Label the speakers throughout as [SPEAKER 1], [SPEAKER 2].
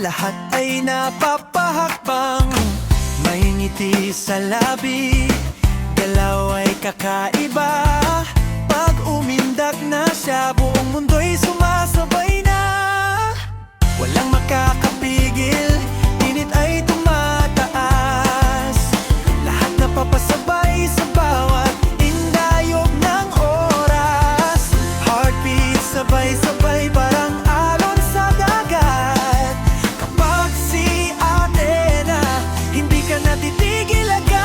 [SPEAKER 1] lahat ay napapahakbang. May ngiti sa labi, galaw ay kakaiba. Pag umindak na siya, buong mundo'y sumasabay na. Walang makakapigil, init ay tumataas. Lahat napapasabay sa bawat indayog ng oras. Heartbeat sabay-sabay parang alon sa dagat. Kapag si ate na, hindi ka natitigil agad.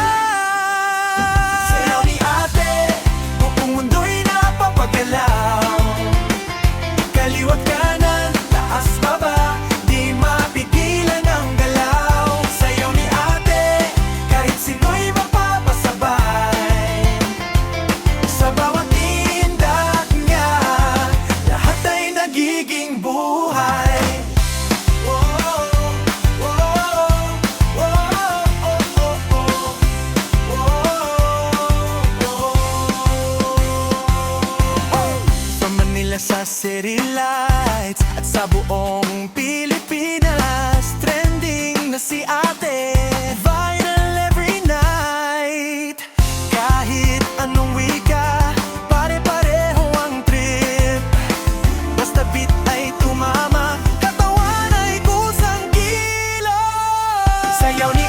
[SPEAKER 1] Sayaw ni ate, buong mundo'y napapagalaw. Kaliwat kanan, taas baba, di mapigilan ang galaw. Sayaw ni ate, kahit sino'y mapapasabay. Sa bawat indak niya, lahat ay nagiging buhay. From Manila sa city lights at sa buong Pilipinas, trending na si ate, viral every night. Kahit anong wika, pare-pareho ang trip. Basta beat ay tumama, katawan ay kusang kilos. Sayaw ni